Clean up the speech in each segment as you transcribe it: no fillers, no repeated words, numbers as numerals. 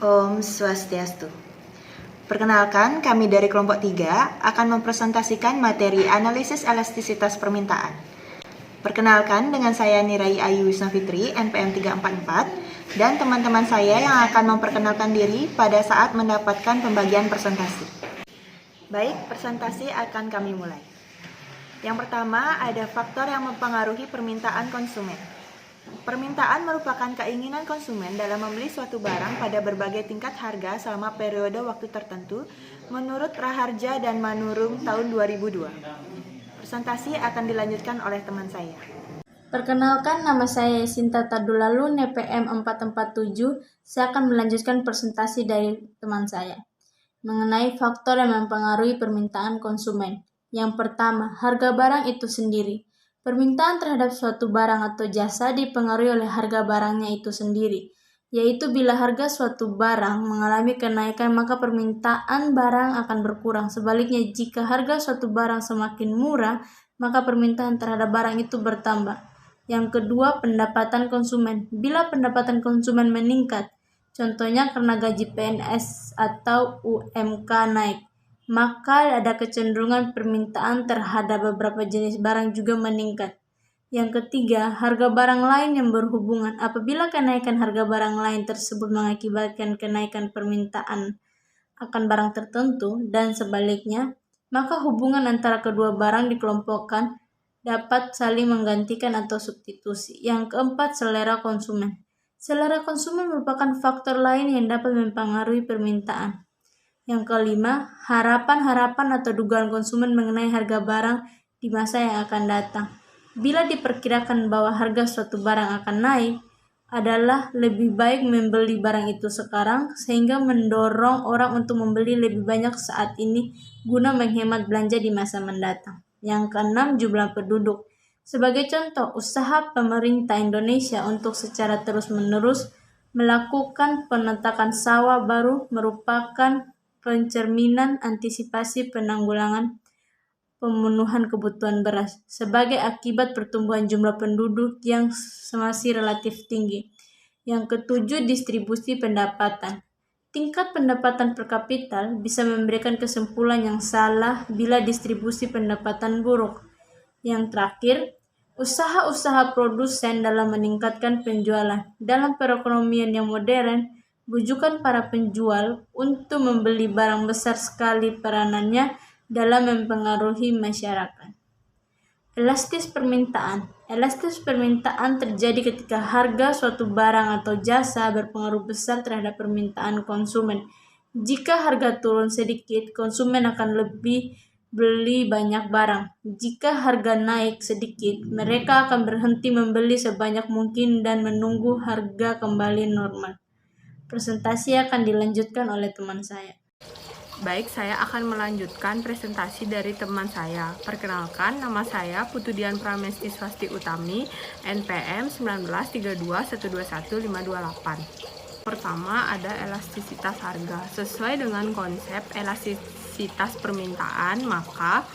Om Swastiastu. Perkenalkan, kami dari kelompok 3 akan mempresentasikan materi analisis elastisitas permintaan. Perkenalkan, dengan saya Nirai Ayu Wisnafitri, NPM 344, dan teman-teman saya yang akan memperkenalkan diri pada saat mendapatkan pembagian presentasi. Baik, presentasi akan kami mulai. Yang pertama, ada faktor yang mempengaruhi permintaan konsumen. Permintaan merupakan keinginan konsumen dalam membeli suatu barang pada berbagai tingkat harga selama periode waktu tertentu menurut Raharja dan Manurung tahun 2002. Presentasi akan dilanjutkan oleh teman saya. Perkenalkan, nama saya Sinta Tadulalu, NPM 447. Saya akan melanjutkan presentasi dari teman saya mengenai faktor yang mempengaruhi permintaan konsumen. Yang pertama, harga barang itu sendiri. Permintaan terhadap suatu barang atau jasa dipengaruhi oleh harga barangnya itu sendiri, yaitu bila harga suatu barang mengalami kenaikan maka permintaan barang akan berkurang. Sebaliknya, jika harga suatu barang semakin murah, maka permintaan terhadap barang itu bertambah. Yang kedua, pendapatan konsumen. Bila pendapatan konsumen meningkat, contohnya karena gaji PNS atau UMK naik, maka ada kecenderungan permintaan terhadap beberapa jenis barang juga meningkat. Yang ketiga, harga barang lain yang berhubungan. Apabila kenaikan harga barang lain tersebut mengakibatkan kenaikan permintaan akan barang tertentu dan sebaliknya, maka hubungan antara kedua barang dikelompokkan dapat saling menggantikan atau substitusi. Yang keempat, selera konsumen. Selera konsumen merupakan faktor lain yang dapat mempengaruhi permintaan. Yang kelima, harapan-harapan atau dugaan konsumen mengenai harga barang di masa yang akan datang. Bila diperkirakan bahwa harga suatu barang akan naik, adalah lebih baik membeli barang itu sekarang sehingga mendorong orang untuk membeli lebih banyak saat ini guna menghemat belanja di masa mendatang. Yang keenam, jumlah penduduk. Sebagai contoh, usaha pemerintah Indonesia untuk secara terus-menerus melakukan penetakan sawah baru merupakan pencerminan antisipasi penanggulangan pemenuhan kebutuhan beras sebagai akibat pertumbuhan jumlah penduduk yang masih relatif tinggi. Yang ketujuh, distribusi pendapatan. Tingkat pendapatan per kapita bisa memberikan kesimpulan yang salah bila distribusi pendapatan buruk. Yang terakhir, usaha-usaha produsen dalam meningkatkan penjualan. Dalam perekonomian yang modern, bujukan para penjual untuk membeli barang besar sekali peranannya dalam mempengaruhi masyarakat. Elastis permintaan. Elastis permintaan terjadi ketika harga suatu barang atau jasa berpengaruh besar terhadap permintaan konsumen. Jika harga turun sedikit, konsumen akan lebih beli banyak barang. Jika harga naik sedikit, mereka akan berhenti membeli sebanyak mungkin dan menunggu harga kembali normal. Presentasi akan dilanjutkan oleh teman saya. Baik, saya akan melanjutkan presentasi dari teman saya. Perkenalkan, nama saya Putudian Pramesti Swasti Utami, NPM 193212158. Pertama, ada elastisitas harga. Sesuai dengan konsep elastisitas permintaan, maka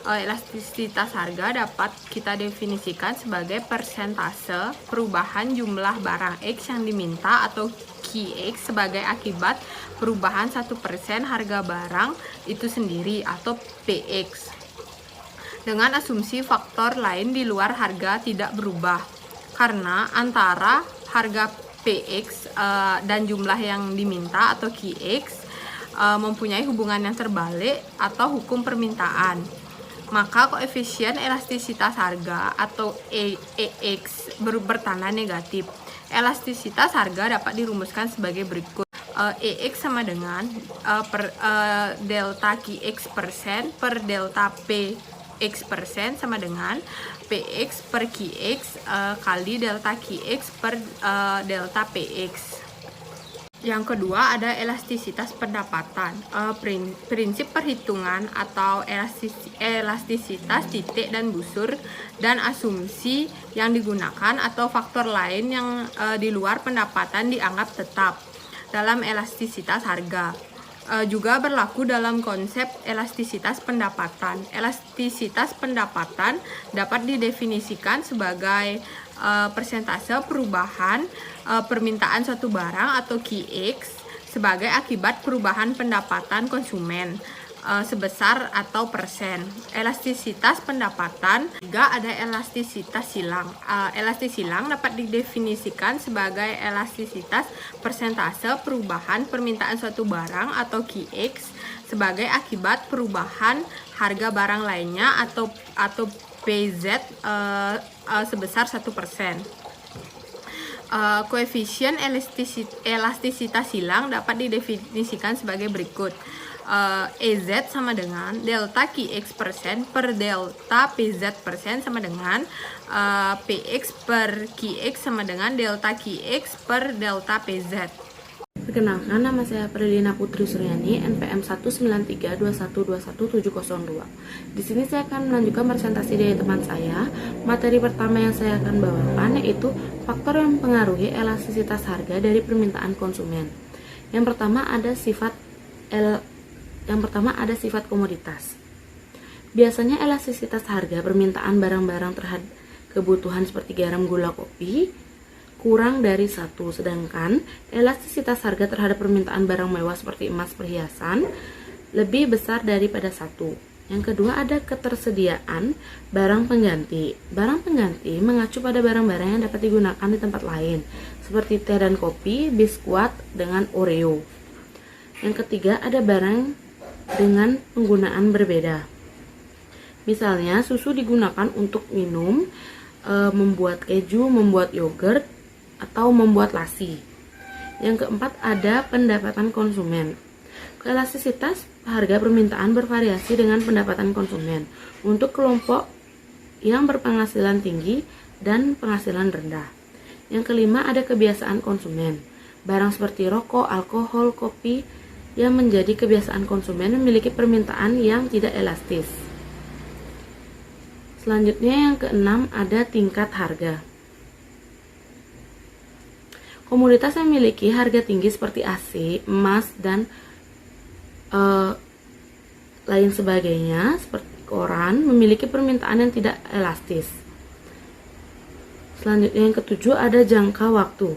elastisitas harga dapat kita definisikan sebagai persentase perubahan jumlah barang X yang diminta atau QX sebagai akibat perubahan 1% harga barang itu sendiri atau PX dengan asumsi faktor lain di luar harga tidak berubah, karena antara harga PX dan jumlah yang diminta atau QX mempunyai hubungan yang terbalik atau hukum permintaan. Maka koefisien elastisitas harga atau EX bertanda negatif. Elastisitas harga dapat dirumuskan sebagai berikut. EX sama dengan delta QX persen per delta PX persen sama dengan PX per QX kali delta QX per delta PX. Yang kedua ada elastisitas pendapatan. Prinsip perhitungan atau elastisitas titik dan busur dan asumsi yang digunakan atau faktor lain yang di luar pendapatan dianggap tetap dalam elastisitas harga. Juga berlaku dalam konsep elastisitas pendapatan. Elastisitas pendapatan dapat didefinisikan sebagai persentase perubahan permintaan suatu barang atau QX sebagai akibat perubahan pendapatan konsumen sebesar atau persen. Elastisitas pendapatan juga ada elastisitas silang. Elastis silang dapat didefinisikan sebagai elastisitas persentase perubahan permintaan suatu barang atau QX sebagai akibat perubahan harga barang lainnya atau PZ sebesar 1%. Koefisien elastisitas silang dapat didefinisikan sebagai berikut. EZ sama dengan delta QX persen per delta PZ persen sama dengan PX per QX sama dengan delta QX per delta PZ. Perkenalkan, nama saya Prilina Putri Suryani, NPM 19321211702. Di sini saya akan melanjutkan presentasi dari teman saya. Materi pertama yang saya akan bawakan yaitu faktor yang mempengaruhi elastisitas harga dari permintaan konsumen. Yang pertama ada sifat komoditas. Biasanya elastisitas harga permintaan barang-barang terhadap kebutuhan seperti garam, gula, kopi kurang dari 1, sedangkan elastisitas harga terhadap permintaan barang mewah seperti emas, perhiasan lebih besar daripada 1. Yang kedua ada ketersediaan barang pengganti. Barang pengganti mengacu pada barang-barang yang dapat digunakan di tempat lain seperti teh dan kopi, biskuit dengan Oreo. Yang ketiga ada barang dengan penggunaan berbeda. Misalnya susu digunakan untuk minum, membuat keju, membuat yogurt, atau membuat lasi. Yang keempat ada pendapatan konsumen. Elastisitas harga permintaan bervariasi dengan pendapatan konsumen untuk kelompok yang berpenghasilan tinggi dan penghasilan rendah. Yang kelima ada kebiasaan konsumen. Barang seperti rokok, alkohol, kopi yang menjadi kebiasaan konsumen memiliki permintaan yang tidak elastis. Selanjutnya yang keenam ada tingkat harga. Komoditas yang memiliki harga tinggi seperti AC, emas, dan lain sebagainya seperti koran memiliki permintaan yang tidak elastis. Selanjutnya yang ketujuh ada jangka waktu.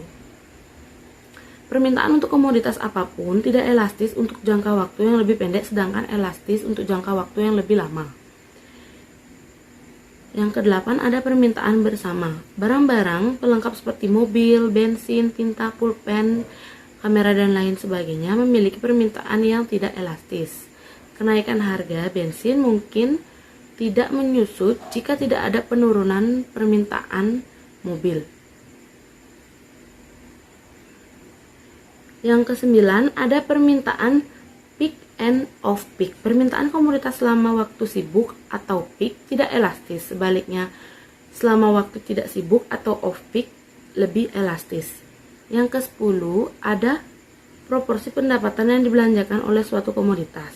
Permintaan untuk komoditas apapun tidak elastis untuk jangka waktu yang lebih pendek, sedangkan elastis untuk jangka waktu yang lebih lama. Yang kedelapan ada permintaan bersama. Barang-barang pelengkap seperti mobil, bensin, tinta, pulpen, kamera, dan lain sebagainya memiliki permintaan yang tidak elastis. Kenaikan harga bensin mungkin tidak menyusut jika tidak ada penurunan permintaan mobil. Yang kesembilan ada permintaan peak and off peak. Permintaan komoditas selama waktu sibuk atau peak tidak elastis. Sebaliknya, selama waktu tidak sibuk atau off peak lebih elastis. Yang ke-10 ada proporsi pendapatan yang dibelanjakan oleh suatu komoditas.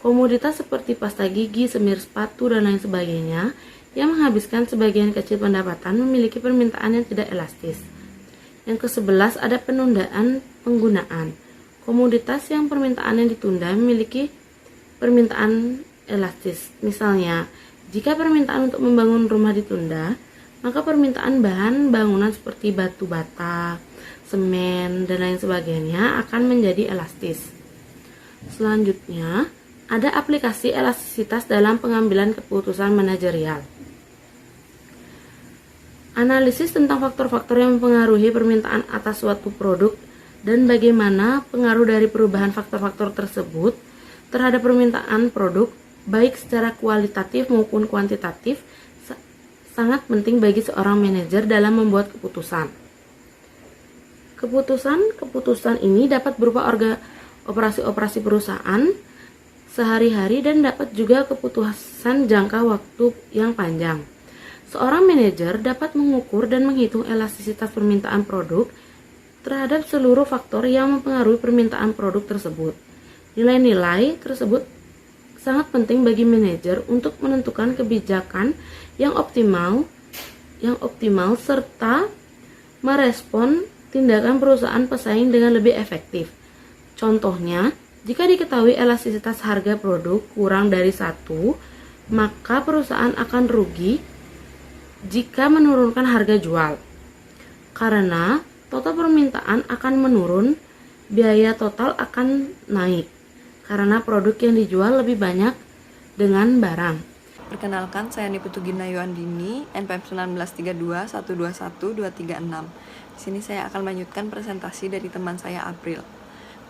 Komoditas seperti pasta gigi, semir sepatu, dan lain sebagainya yang menghabiskan sebagian kecil pendapatan memiliki permintaan yang tidak elastis. Yang ke-11 ada penundaan penggunaan. Komoditas yang permintaannya ditunda memiliki permintaan elastis. Misalnya, jika permintaan untuk membangun rumah ditunda, maka permintaan bahan bangunan seperti batu bata, semen, dan lain sebagainya akan menjadi elastis. Selanjutnya, ada aplikasi elastisitas dalam pengambilan keputusan manajerial. Analisis tentang faktor-faktor yang mempengaruhi permintaan atas suatu produk dan bagaimana pengaruh dari perubahan faktor-faktor tersebut terhadap permintaan produk, baik secara kualitatif maupun kuantitatif, sangat penting bagi seorang manajer dalam membuat keputusan. Keputusan ini dapat berupa operasi-operasi perusahaan sehari-hari dan dapat juga keputusan jangka waktu yang panjang. Seorang manajer dapat mengukur dan menghitung elastisitas permintaan produk terhadap seluruh faktor yang mempengaruhi permintaan produk tersebut. Nilai-nilai tersebut sangat penting bagi manajer untuk menentukan kebijakan yang optimal serta merespon tindakan perusahaan pesaing dengan lebih efektif. Contohnya, jika diketahui elastisitas harga produk kurang dari 1, maka perusahaan akan rugi jika menurunkan harga jual. Karena total permintaan akan menurun biaya total akan naik karena produk yang dijual lebih banyak dengan barang. Perkenalkan, saya Niputu Ginayu Andini, NPM 1932 121 236. Di sini saya akan melanjutkan presentasi dari teman saya April.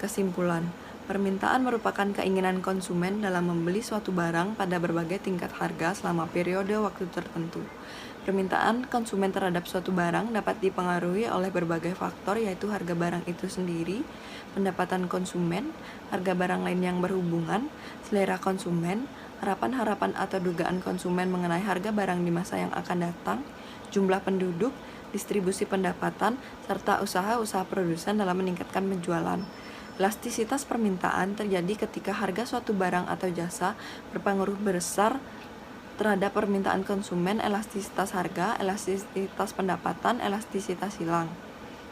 Kesimpulan, permintaan merupakan keinginan konsumen dalam membeli suatu barang pada berbagai tingkat harga selama periode waktu tertentu. Permintaan konsumen terhadap suatu barang dapat dipengaruhi oleh berbagai faktor, yaitu harga barang itu sendiri, pendapatan konsumen, harga barang lain yang berhubungan, selera konsumen, harapan-harapan atau dugaan konsumen mengenai harga barang di masa yang akan datang, jumlah penduduk, distribusi pendapatan, serta usaha-usaha produsen dalam meningkatkan penjualan. Elastisitas permintaan terjadi ketika harga suatu barang atau jasa berpengaruh besar terhadap permintaan konsumen. Elastisitas harga, elastisitas pendapatan, elastisitas silang.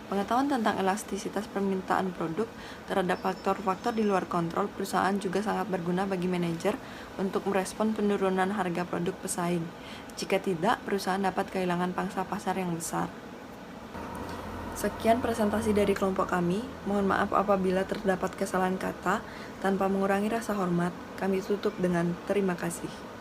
Pengetahuan tentang elastisitas permintaan produk terhadap faktor-faktor di luar kontrol perusahaan juga sangat berguna bagi manajer untuk merespon penurunan harga produk pesaing. Jika tidak, perusahaan dapat kehilangan pangsa pasar yang besar. Sekian presentasi dari kelompok kami. Mohon maaf apabila terdapat kesalahan kata. Tanpa mengurangi rasa hormat, kami tutup dengan terima kasih.